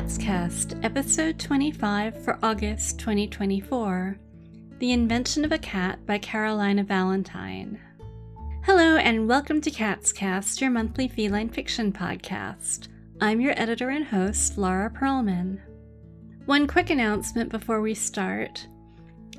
CatsCast, episode 25 for August 2024, The Invention of a Cat by Carolina Valentine. Hello and welcome to CatsCast, your monthly feline fiction podcast. I'm your editor and host, Laura Pearlman. One quick announcement before we start.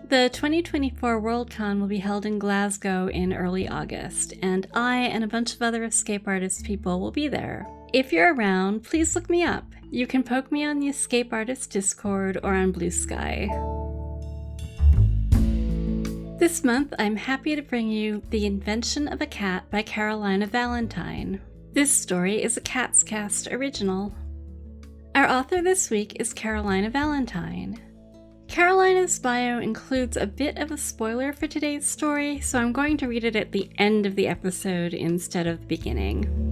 The 2024 Worldcon will be held in Glasgow in early August, and I and a bunch of other escape artist people will be there. If you're around, please look me up. You can poke me on the Escape Artist Discord or on Blue Sky. This month, I'm happy to bring you The Invention of a Cat by Carolina Valentine. This story is a CatsCast original. Our author this week is Carolina Valentine. Carolina's bio includes a bit of a spoiler for today's story, so I'm going to read it at the end of the episode instead of the beginning.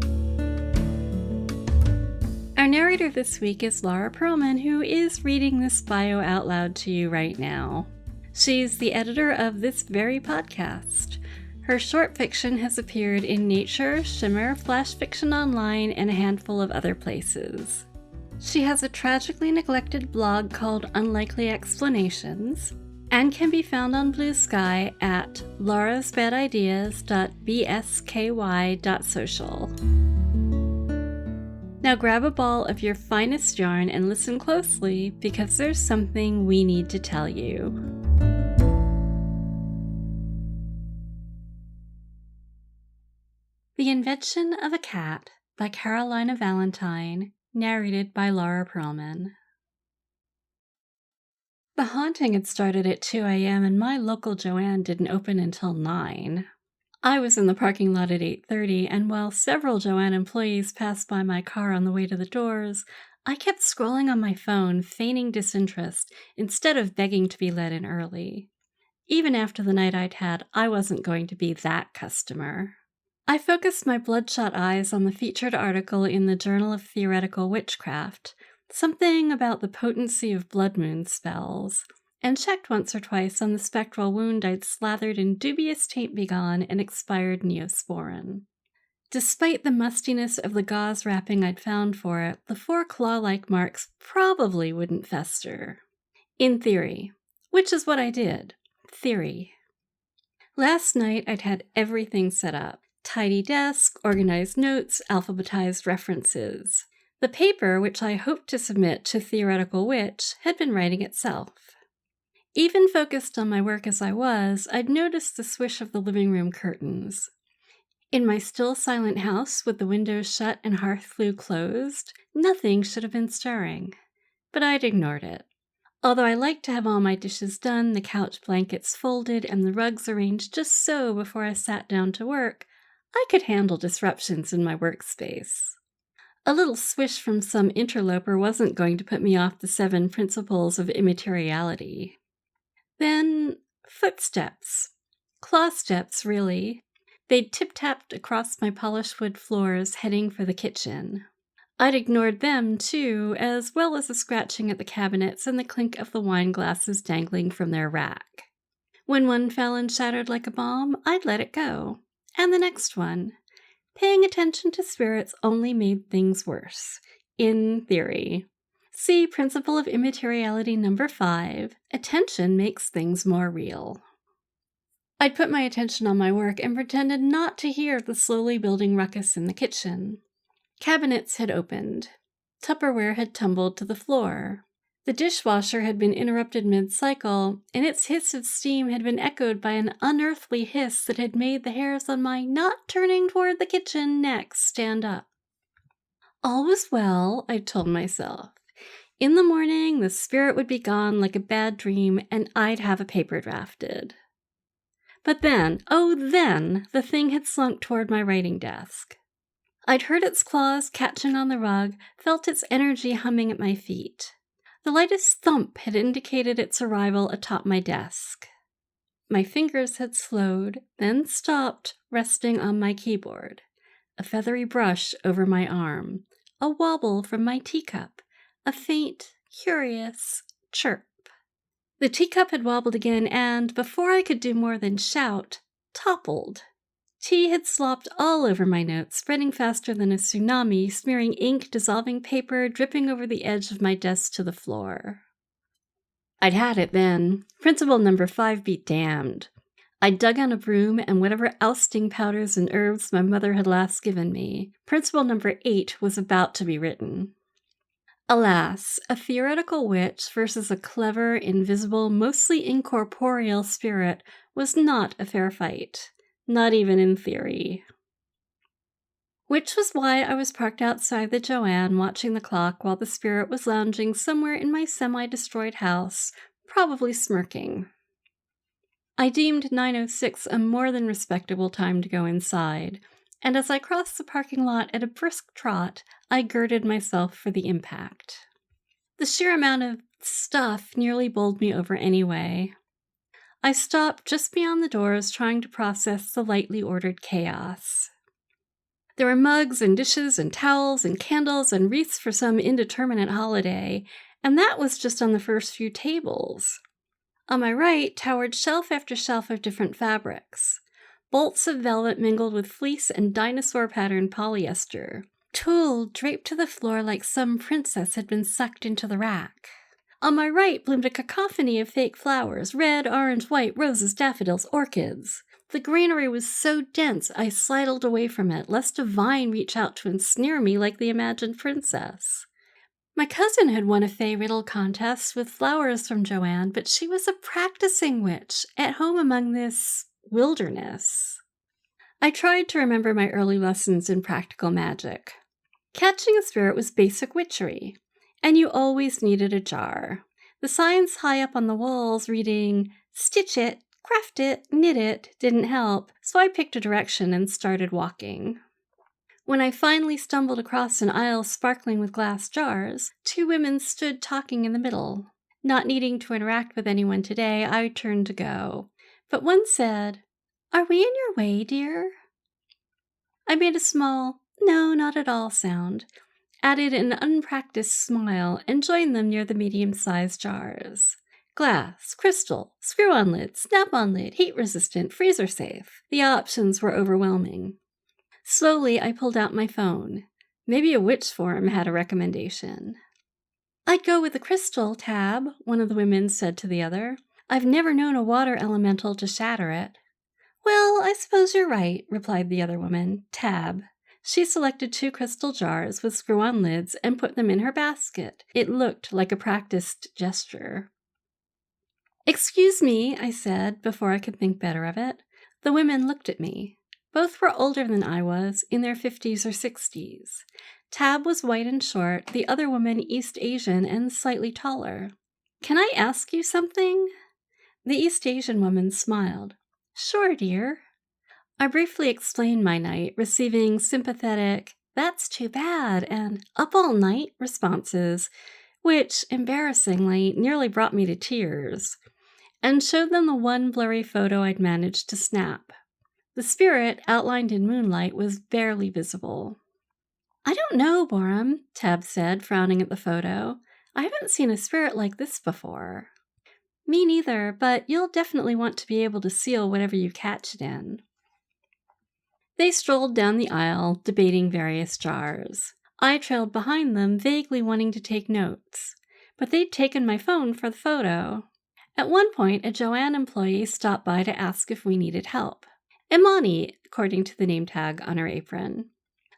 Our narrator this week is Laura Pearlman, who is reading this bio out loud to you right now. She's the editor of this very podcast. Her short fiction has appeared in Nature, Shimmer, Flash Fiction Online, and a handful of other places. She has a tragically neglected blog called Unlikely Explanations, and can be found on Blue Sky at laurasbadideas.bsky.social. Now grab a ball of your finest yarn and listen closely, because there's something we need to tell you. The Invention of a Cat by Carolina Valentine, narrated by Laura Pearlman. The haunting had started at 2 a.m. and my local Joann didn't open until 9. I was in the parking lot at 8:30, and while several Joann employees passed by my car on the way to the doors, I kept scrolling on my phone, feigning disinterest, instead of begging to be let in early. Even after the night I'd had, I wasn't going to be that customer. I focused my bloodshot eyes on the featured article in the Journal of Theoretical Witchcraft, something about the potency of blood moon spells, and checked once or twice on the spectral wound I'd slathered in dubious Taint-Be-Gone and expired Neosporin. Despite the mustiness of the gauze wrapping I'd found for it, the 4 claw-like marks probably wouldn't fester. In theory. Which is what I did. Theory. Last night I'd had everything set up. Tidy desk, organized notes, alphabetized references. The paper, which I hoped to submit to Theoretical Witch, had been writing itself. Even focused on my work as I was, I'd noticed the swish of the living room curtains. In my still silent house, with the windows shut and hearth flue closed, nothing should have been stirring. But I'd ignored it. Although I liked to have all my dishes done, the couch blankets folded, and the rugs arranged just so before I sat down to work, I could handle disruptions in my workspace. A little swish from some interloper wasn't going to put me off the 7 principles of immateriality. Then, footsteps. Claw steps, really. They'd tip-tapped across my polished wood floors, heading for the kitchen. I'd ignored them, too, as well as the scratching at the cabinets and the clink of the wine glasses dangling from their rack. When one fell and shattered like a bomb, I'd let it go. And the next one. Paying attention to spirits only made things worse. In theory. See Principle of Immateriality number 5, attention makes things more real. I'd put my attention on my work and pretended not to hear the slowly building ruckus in the kitchen. Cabinets had opened. Tupperware had tumbled to the floor. The dishwasher had been interrupted mid-cycle, and its hiss of steam had been echoed by an unearthly hiss that had made the hairs on my not turning toward the kitchen neck stand up. All was well, I'd told myself. In the morning, the spirit would be gone like a bad dream, and I'd have a paper drafted. But then, the thing had slunk toward my writing desk. I'd heard its claws catching on the rug, felt its energy humming at my feet. The lightest thump had indicated its arrival atop my desk. My fingers had slowed, then stopped, resting on my keyboard. A feathery brush over my arm. A wobble from my teacup. A faint, curious chirp. The teacup had wobbled again and, before I could do more than shout, toppled. Tea had slopped all over my notes, spreading faster than a tsunami, smearing ink, dissolving paper, dripping over the edge of my desk to the floor. I'd had it then. Principle number 5 be damned. I dug on a broom and whatever ousting powders and herbs my mother had last given me. Principle number 8 was about to be written. Alas, a theoretical witch versus a clever, invisible, mostly incorporeal spirit was not a fair fight. Not even in theory. Which was why I was parked outside the Joann watching the clock while the spirit was lounging somewhere in my semi-destroyed house, probably smirking. I deemed 9:06 a more than respectable time to go inside, and as I crossed the parking lot at a brisk trot, I girded myself for the impact. The sheer amount of stuff nearly bowled me over anyway. I stopped just beyond the doors, trying to process the lightly ordered chaos. There were mugs and dishes and towels and candles and wreaths for some indeterminate holiday, and that was just on the first few tables. On my right towered shelf after shelf of different fabrics. Bolts of velvet mingled with fleece and dinosaur-patterned polyester. Tulle draped to the floor like some princess had been sucked into the rack. On my right bloomed a cacophony of fake flowers, red, orange, white, roses, daffodils, orchids. The greenery was so dense I sidled away from it, lest a vine reach out to ensnare me like the imagined princess. My cousin had won a fey riddle contest with flowers from Joann, but she was a practicing witch, at home among this wilderness. I tried to remember my early lessons in practical magic. Catching a spirit was basic witchery, and you always needed a jar. The signs high up on the walls reading, "Stitch it, craft it, knit it," didn't help, so I picked a direction and started walking. When I finally stumbled across an aisle sparkling with glass jars, 2 women stood talking in the middle. Not needing to interact with anyone today, I turned to go. But one said, "Are we in your way, dear?" I made a small, "No, not at all" sound, added an unpracticed smile, and joined them near the medium-sized jars. Glass, crystal, screw-on lid, snap-on lid, heat-resistant, freezer-safe. The options were overwhelming. Slowly, I pulled out my phone. Maybe a witch forum had a recommendation. "I'd go with the crystal, Tab," one of the women said to the other. "I've never known a water elemental to shatter it." "Well, I suppose you're right," replied the other woman, Tab. She selected 2 crystal jars with screw-on lids and put them in her basket. It looked like a practiced gesture. "Excuse me," I said, before I could think better of it. The women looked at me. Both were older than I was, in their 50s or 60s. Tab was white and short, the other woman East Asian and slightly taller. "Can I ask you something?" The East Asian woman smiled. "Sure, dear." I briefly explained my night, receiving sympathetic, "That's too bad," and "Up all night" responses, which, embarrassingly, nearly brought me to tears, and showed them the one blurry photo I'd managed to snap. The spirit, outlined in moonlight, was barely visible. "I don't know, Borum," Tab said, frowning at the photo. "I haven't seen a spirit like this before." "Me neither, but you'll definitely want to be able to seal whatever you catch it in." They strolled down the aisle, debating various jars. I trailed behind them, vaguely wanting to take notes. But they'd taken my phone for the photo. At one point, a Joann employee stopped by to ask if we needed help. Imani, according to the name tag on her apron.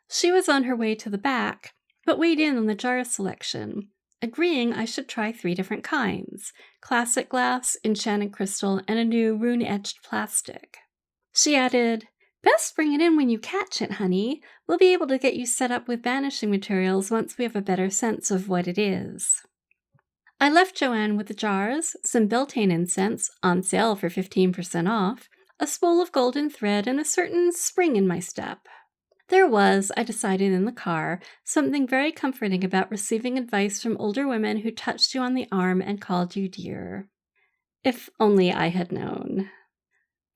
She was on her way to the back, but weighed in on the jar selection, agreeing I should try 3 different kinds: classic glass, enchanted crystal, and a new rune-etched plastic. She added, "Best bring it in when you catch it, honey. We'll be able to get you set up with banishing materials once we have a better sense of what it is." I left Joann with the jars, some Beltane incense, on sale for 15% off, a spool of golden thread, and a certain spring in my step. There was, I decided in the car, something very comforting about receiving advice from older women who touched you on the arm and called you dear. If only I had known.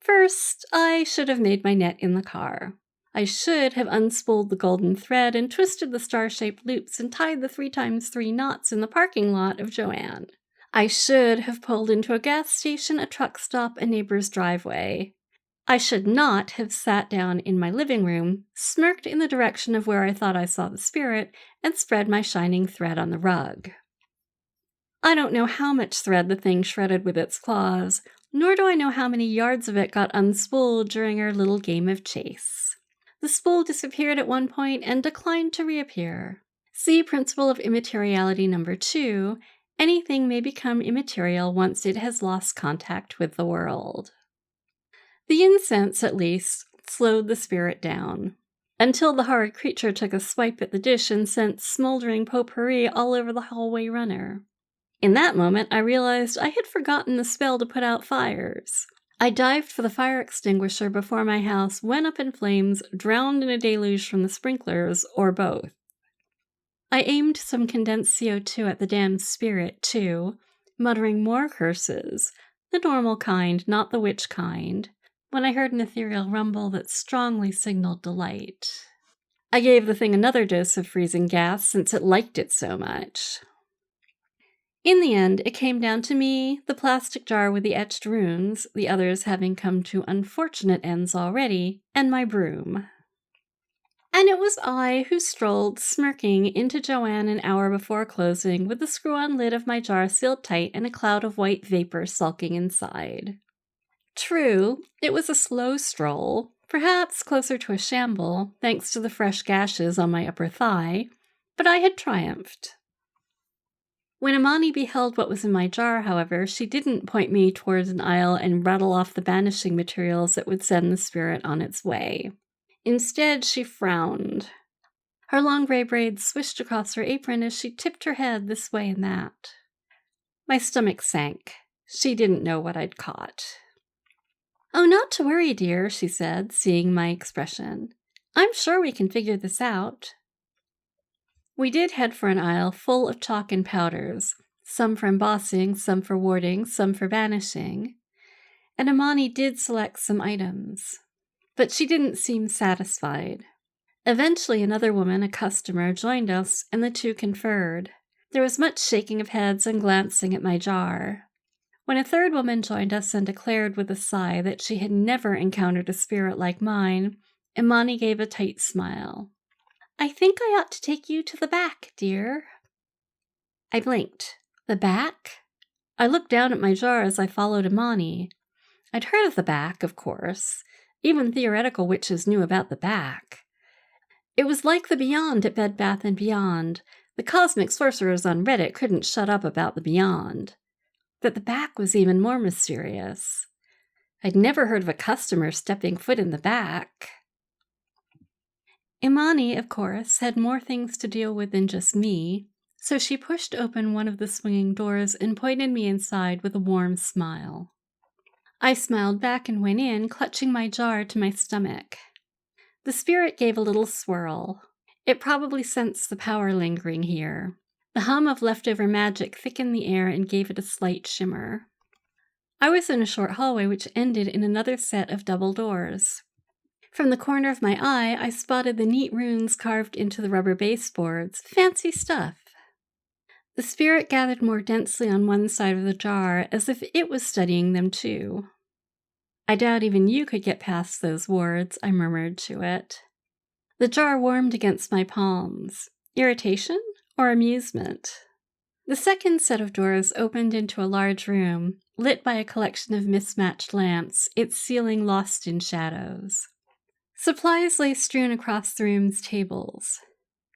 First, I should have made my net in the car. I should have unspooled the golden thread and twisted the star-shaped loops and tied the 3x3 knots in the parking lot of Joann. I should have pulled into a gas station, a truck stop, a neighbor's driveway. I should not have sat down in my living room, smirked in the direction of where I thought I saw the spirit, and spread my shining thread on the rug. I don't know how much thread the thing shredded with its claws, nor do I know how many yards of it got unspooled during our little game of chase. The spool disappeared at one point and declined to reappear. See principle of immateriality number 2. Anything may become immaterial once it has lost contact with the world. The incense, at least, slowed the spirit down, until the horrid creature took a swipe at the dish and sent smoldering potpourri all over the hallway runner. In that moment, I realized I had forgotten the spell to put out fires. I dived for the fire extinguisher before my house went up in flames, drowned in a deluge from the sprinklers, or both. I aimed some condensed CO2 at the damned spirit, too, muttering more curses, the normal kind, not the witch kind, when I heard an ethereal rumble that strongly signaled delight. I gave the thing another dose of freezing gas since it liked it so much. In the end, it came down to me, the plastic jar with the etched runes, the others having come to unfortunate ends already, and my broom. And it was I who strolled, smirking, into Joann an hour before closing, with the screw-on lid of my jar sealed tight and a cloud of white vapor sulking inside. True, it was a slow stroll, perhaps closer to a shamble, thanks to the fresh gashes on my upper thigh, but I had triumphed. When Imani beheld what was in my jar, however, she didn't point me towards an aisle and rattle off the banishing materials that would send the spirit on its way. Instead, she frowned. Her long gray braids swished across her apron as she tipped her head this way and that. My stomach sank. She didn't know what I'd caught. "Oh, not to worry, dear," she said, seeing my expression. "I'm sure we can figure this out." We did head for an aisle full of chalk and powders, some for embossing, some for warding, some for banishing, and Imani did select some items. But she didn't seem satisfied. Eventually another woman, a customer, joined us, and the two conferred. There was much shaking of heads and glancing at my jar. When a third woman joined us and declared with a sigh that she had never encountered a spirit like mine, Imani gave a tight smile. "I think I ought to take you to the back, dear." I blinked. The back? I looked down at my jar as I followed Imani. I'd heard of the back, of course. Even theoretical witches knew about the back. It was like the Beyond at Bed Bath & Beyond. The cosmic sorcerers on Reddit couldn't shut up about the Beyond. But the back was even more mysterious. I'd never heard of a customer stepping foot in the back. Imani, of course, had more things to deal with than just me, so she pushed open one of the swinging doors and pointed me inside with a warm smile. I smiled back and went in, clutching my jar to my stomach. The spirit gave a little swirl. It probably sensed the power lingering here. The hum of leftover magic thickened the air and gave it a slight shimmer. I was in a short hallway which ended in another set of double doors. From the corner of my eye, I spotted the neat runes carved into the rubber baseboards. Fancy stuff. The spirit gathered more densely on one side of the jar, as if it was studying them too. "I doubt even you could get past those wards," I murmured to it. The jar warmed against my palms. Irritation or amusement? The second set of doors opened into a large room, lit by a collection of mismatched lamps, its ceiling lost in shadows. Supplies lay strewn across the room's tables.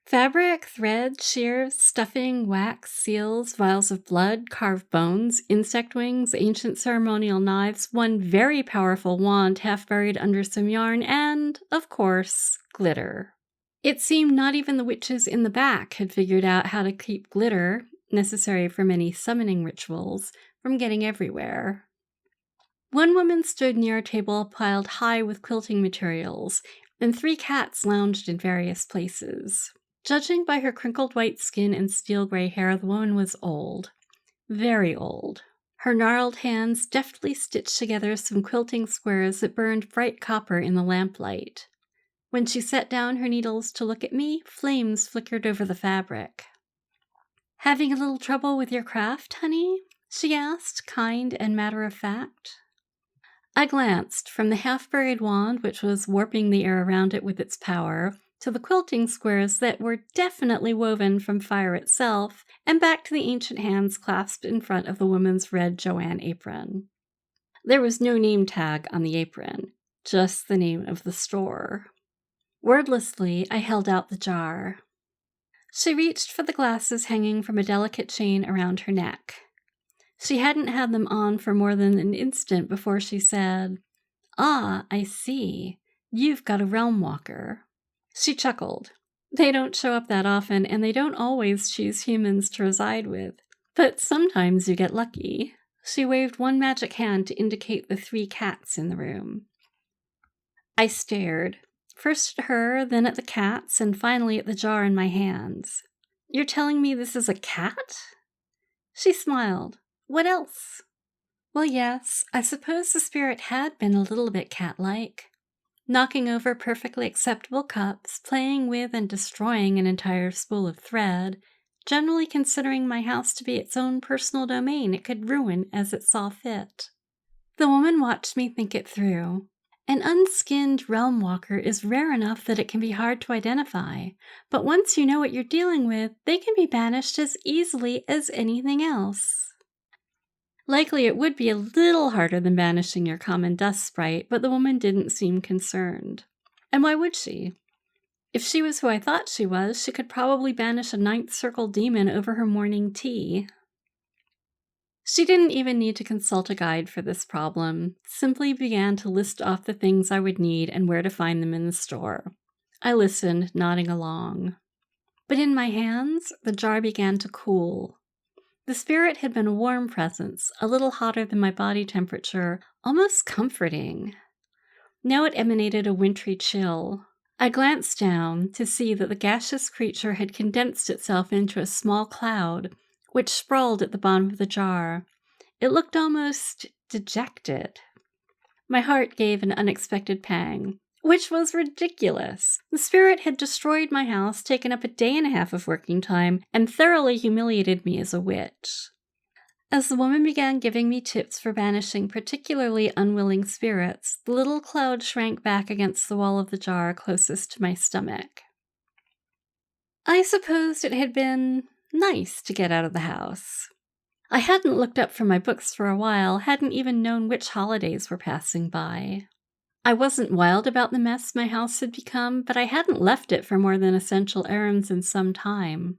Fabric, thread, shears, stuffing, wax, seals, vials of blood, carved bones, insect wings, ancient ceremonial knives, one very powerful wand half buried under some yarn, and, of course, glitter. It seemed not even the witches in the back had figured out how to keep glitter, necessary for many summoning rituals, from getting everywhere. One woman stood near a table piled high with quilting materials, and 3 cats lounged in various places. Judging by her crinkled white skin and steel-gray hair, the woman was old. Very old. Her gnarled hands deftly stitched together some quilting squares that burned bright copper in the lamplight. When she set down her needles to look at me, flames flickered over the fabric. "Having a little trouble with your craft, honey?" she asked, kind and matter-of-fact. I glanced from the half-buried wand, which was warping the air around it with its power, to the quilting squares that were definitely woven from fire itself, and back to the ancient hands clasped in front of the woman's red Joann apron. There was no name tag on the apron, just the name of the store. Wordlessly, I held out the jar. She reached for the glasses hanging from a delicate chain around her neck. She hadn't had them on for more than an instant before she said, "Ah, I see. You've got a realm walker." She chuckled. They don't show up that often, and they don't always choose humans to reside with. But sometimes you get lucky. She waved one magic hand to indicate the 3 cats in the room. I stared, first at her, then at the cats, and finally at the jar in my hands. "You're telling me this is a cat?" She smiled. "What else?" Well, yes, I suppose the spirit had been a little bit cat-like. Knocking over perfectly acceptable cups, playing with and destroying an entire spool of thread, generally considering my house to be its own personal domain it could ruin as it saw fit. The woman watched me think it through. An unskinned realm walker is rare enough that it can be hard to identify, but once you know what you're dealing with, they can be banished as easily as anything else. Likely it would be a little harder than banishing your common dust sprite, but the woman didn't seem concerned. And why would she? If she was who I thought she was, she could probably banish a 9th circle demon over her morning tea. She didn't even need to consult a guide for this problem, simply began to list off the things I would need and where to find them in the store. I listened, nodding along. But in my hands, the jar began to cool. The spirit had been a warm presence, a little hotter than my body temperature, almost comforting. Now it emanated a wintry chill. I glanced down to see that the gaseous creature had condensed itself into a small cloud, which sprawled at the bottom of the jar. It looked almost dejected. My heart gave an unexpected pang, which was ridiculous. The spirit had destroyed my house, taken up a day and a half of working time, and thoroughly humiliated me as a witch. As the woman began giving me tips for banishing particularly unwilling spirits, the little cloud shrank back against the wall of the jar closest to my stomach. I supposed it had been nice to get out of the house. I hadn't looked up from my books for a while, hadn't even known which holidays were passing by. I wasn't wild about the mess my house had become, but I hadn't left it for more than essential errands in some time.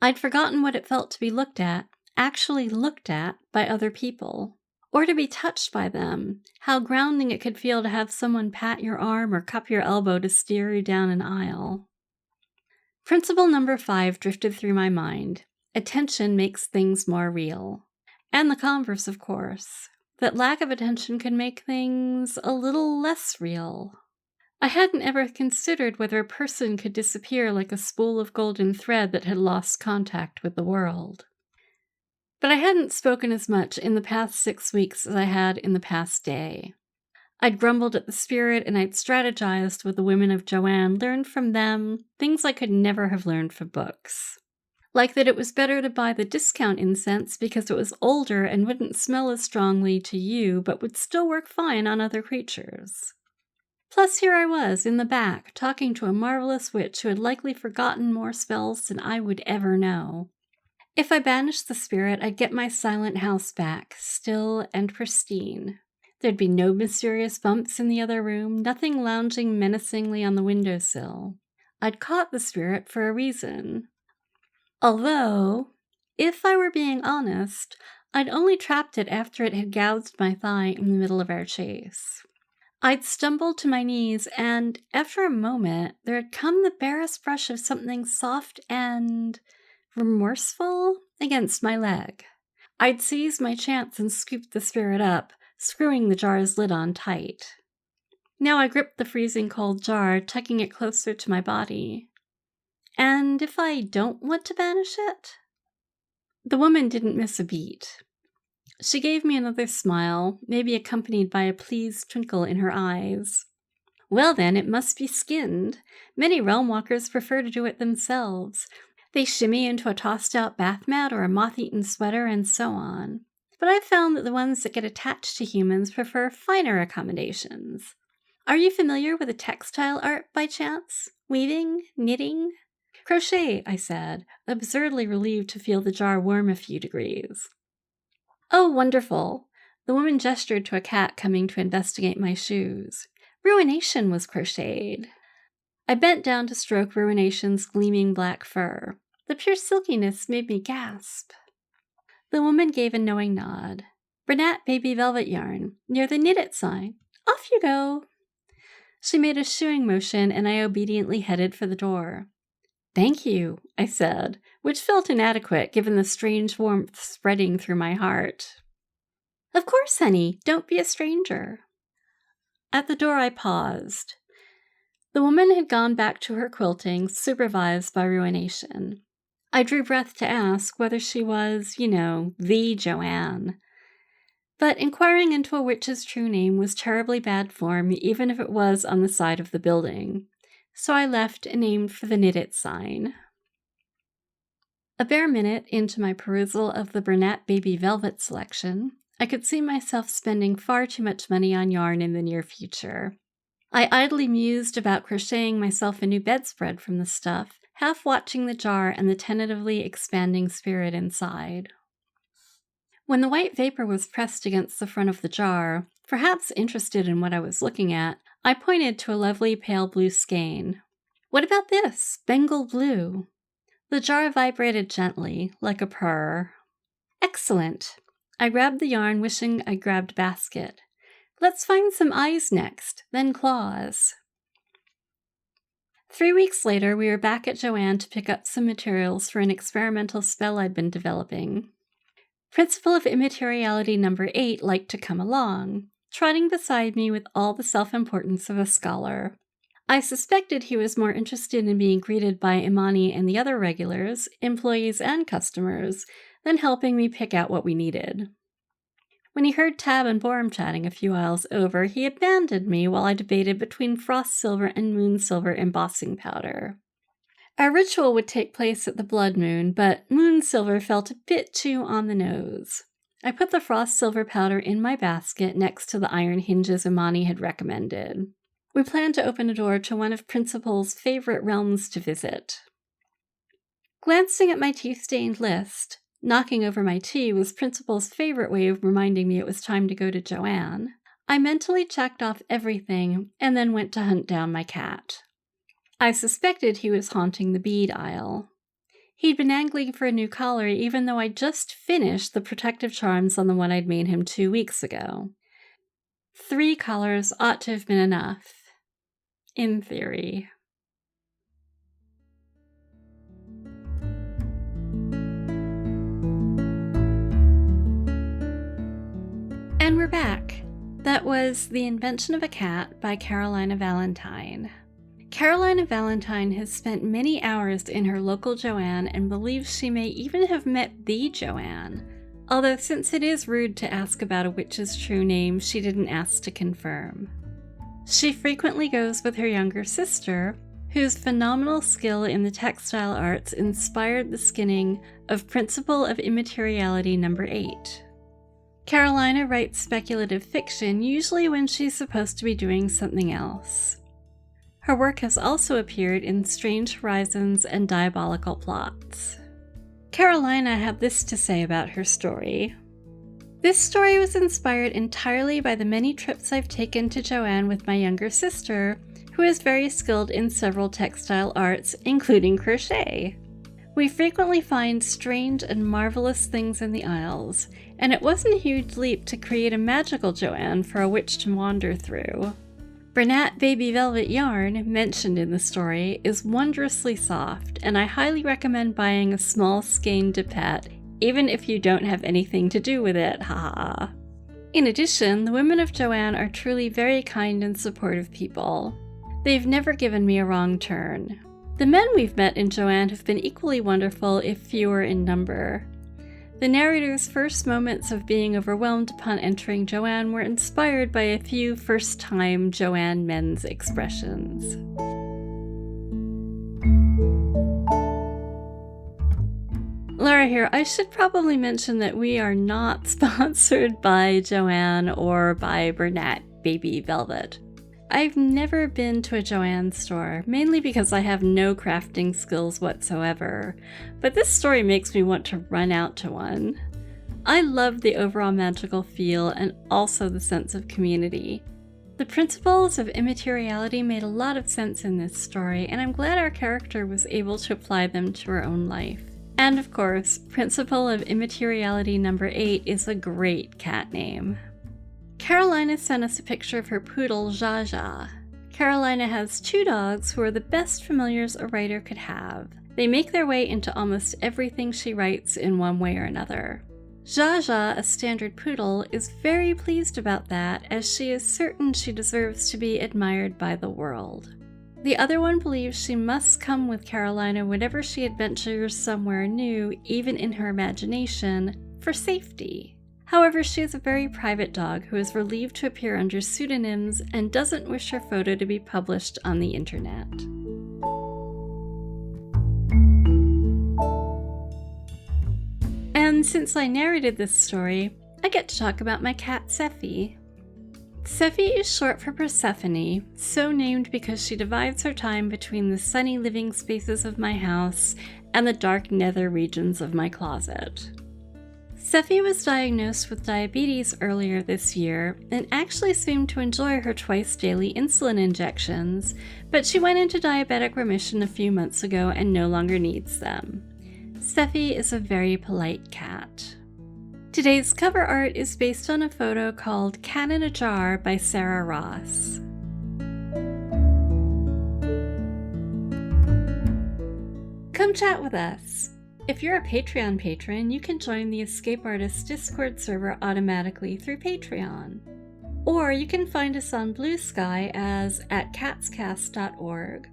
I'd forgotten what it felt to be looked at, actually looked at, by other people. Or to be touched by them, how grounding it could feel to have someone pat your arm or cup your elbow to steer you down an aisle. Principle number 5 drifted through my mind. Attention makes things more real. And the converse, of course. That lack of attention can make things a little less real. I hadn't ever considered whether a person could disappear like a spool of golden thread that had lost contact with the world. But I hadn't spoken as much in the past 6 weeks as I had in the past day. I'd grumbled at the spirit and I'd strategized with the women of Joann, learned from them things I could never have learned from books. Like that it was better to buy the discount incense because it was older and wouldn't smell as strongly to you, but would still work fine on other creatures. Plus here I was, in the back, talking to a marvelous witch who had likely forgotten more spells than I would ever know. If I banished the spirit, I'd get my silent house back, still and pristine. There'd be no mysterious bumps in the other room, nothing lounging menacingly on the windowsill. I'd caught the spirit for a reason. Although, if I were being honest, I'd only trapped it after it had gouged my thigh in the middle of our chase. I'd stumbled to my knees, and after a moment, there had come the barest brush of something soft and remorseful against my leg. I'd seized my chance and scooped the spirit up, screwing the jar's lid on tight. Now I gripped the freezing cold jar, tucking it closer to my body. And if I don't want to banish it? The woman didn't miss a beat. She gave me another smile, maybe accompanied by a pleased twinkle in her eyes. Well then, it must be skinned. Many realm walkers prefer to do it themselves. They shimmy into a tossed-out bath mat or a moth-eaten sweater and so on. but I've found that the ones that get attached to humans prefer finer accommodations. Are you familiar with a textile art by chance? Weaving? Knitting? Crochet, I said, absurdly relieved to feel the jar warm a few degrees. Oh, wonderful. The woman gestured to a cat coming to investigate my shoes. Ruination was crocheted. I bent down to stroke Ruination's gleaming black fur. The pure silkiness made me gasp. The woman gave a knowing nod. Bernat baby velvet yarn, near the knit it sign. Off you go. She made a shooing motion, and I obediently headed for the door. Thank you, I said, which felt inadequate given the strange warmth spreading through my heart. Of course, honey, don't be a stranger. At the door I paused. The woman had gone back to her quilting, supervised by Ruination. I drew breath to ask whether she was, the Joann. But inquiring into a witch's true name was terribly bad form, even if it was on the side of the building. So I left and aimed for the knit it sign. A bare minute into my perusal of the Bernat baby velvet selection, I could see myself spending far too much money on yarn in the near future. I idly mused about crocheting myself a new bedspread from the stuff, half watching the jar and the tentatively expanding spirit inside. When the white vapor was pressed against the front of the jar, perhaps interested in what I was looking at, I pointed to a lovely pale blue skein. What about this? Bengal blue. The jar vibrated gently, like a purr. Excellent. I grabbed the yarn, wishing I grabbed basket. Let's find some eyes next, then claws. 3 weeks later, we were back at Joann to pick up some materials for an experimental spell I'd been developing. Principle of Immateriality number 8 liked to come along, trotting beside me with all the self-importance of a scholar. I suspected he was more interested in being greeted by Imani and the other regulars, employees and customers, than helping me pick out what we needed. When he heard Tab and Borum chatting a few aisles over, he abandoned me while I debated between frost silver and moon silver embossing powder. Our ritual would take place at the blood moon, but moon silver felt a bit too on the nose. I put the frost silver powder in my basket next to the iron hinges Imani had recommended. We planned to open a door to one of Principal's favorite realms to visit. Glancing at my tea-stained list, knocking over my tea was Principal's favorite way of reminding me it was time to go to Joann, I mentally checked off everything and then went to hunt down my cat. I suspected he was haunting the bead aisle. He'd been angling for a new collar even though I'd just finished the protective charms on the one I'd made him 2 weeks ago. 3 collars ought to have been enough. In theory. And we're back. That was The Invention of a Cat by Carolina Valentine. Carolina Valentine has spent many hours in her local Joann and believes she may even have met the Joann, although since it is rude to ask about a witch's true name, she didn't ask to confirm. She frequently goes with her younger sister, whose phenomenal skill in the textile arts inspired the skinning of Principle of Immateriality number 8. Carolina writes speculative fiction usually when she's supposed to be doing something else. Her work has also appeared in Strange Horizons and Diabolical Plots. Carolina had this to say about her story. This story was inspired entirely by the many trips I've taken to Joann with my younger sister, who is very skilled in several textile arts, including crochet. We frequently find strange and marvelous things in the aisles, and it wasn't a huge leap to create a magical Joann for a witch to wander through. Bernat baby velvet yarn, mentioned in the story, is wondrously soft, and I highly recommend buying a small skein to pet, even if you don't have anything to do with it, haha. In addition, the women of Joann are truly very kind and supportive people. They've never given me a wrong turn. The men we've met in Joann have been equally wonderful, if fewer in number. The narrator's first moments of being overwhelmed upon entering Joann were inspired by a few first-time Joann men's expressions. Sarah here. I should probably mention that we are not sponsored by Joann or by Bernat Baby Velvet. I've never been to a Joann store, mainly because I have no crafting skills whatsoever, but this story makes me want to run out to one. I love the overall magical feel and also the sense of community. The principles of immateriality made a lot of sense in this story, and I'm glad our character was able to apply them to her own life. And of course, Principle of Immateriality number 8 is a great cat name. Carolina sent us a picture of her poodle, Jaja. Carolina has 2 dogs who are the best familiars a writer could have. They make their way into almost everything she writes in one way or another. Jaja, a standard poodle, is very pleased about that, as she is certain she deserves to be admired by the world. The other one believes she must come with Carolina whenever she adventures somewhere new, even in her imagination, for safety. However, she is a very private dog who is relieved to appear under pseudonyms and doesn't wish her photo to be published on the internet. And since I narrated this story, I get to talk about my cat Sephi. Sephi is short for Persephone, so named because she divides her time between the sunny living spaces of my house and the dark nether regions of my closet. Sephi was diagnosed with diabetes earlier this year and actually seemed to enjoy her twice-daily insulin injections, but she went into diabetic remission a few months ago and no longer needs them. Sephi is a very polite cat. Today's cover art is based on a photo called Cat in a Jar by Sarah Ross. Come chat with us! If you're a Patreon patron, you can join the Escape Artists Discord server automatically through Patreon. Or you can find us on Blue Sky as @catscast.org,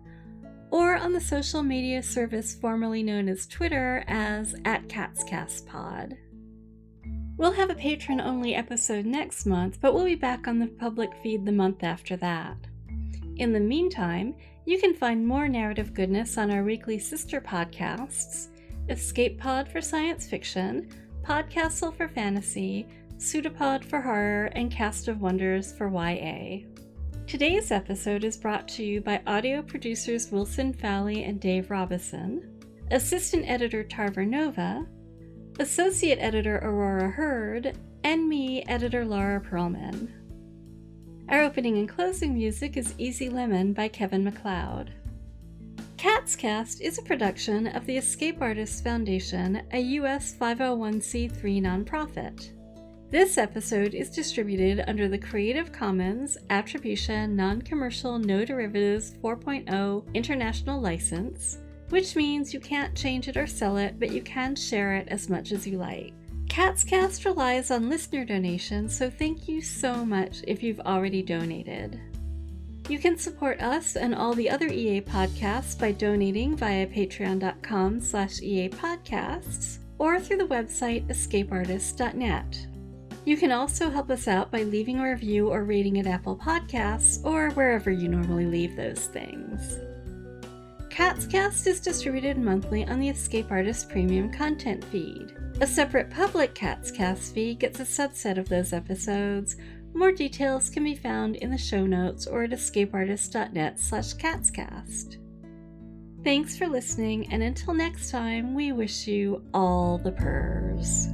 or on the social media service formerly known as Twitter as @catscastpod. We'll have a patron-only episode next month, but we'll be back on the public feed the month after that. In the meantime, you can find more narrative goodness on our weekly sister podcasts, Escape Pod for science fiction, Podcastle for fantasy, Pseudopod for horror, and Cast of Wonders for YA. Today's episode is brought to you by audio producers Wilson Fowley and Dave Robison, assistant editor Tarver Nova, associate editor Aurora Hurd, and me, editor Laura Pearlman. Our opening and closing music is Easy Lemon by Kevin MacLeod. CatsCast is a production of the Escape Artists Foundation, a U.S. 501c3 nonprofit. This episode is distributed under the Creative Commons Attribution Non-Commercial No Derivatives 4.0 International License, which means you can't change it or sell it, but you can share it as much as you like. CatsCast relies on listener donations, so thank you so much if you've already donated. You can support us and all the other EA podcasts by donating via patreon.com/EA podcasts or through the website escapeartist.net. You can also help us out by leaving a review or rating at Apple Podcasts or wherever you normally leave those things. CatsCast is distributed monthly on the Escape Artist Premium content feed. A separate public CatsCast feed gets a subset of those episodes. More details can be found in the show notes or at escapeartist.net/catscast. Thanks for listening, and until next time, we wish you all the purrs.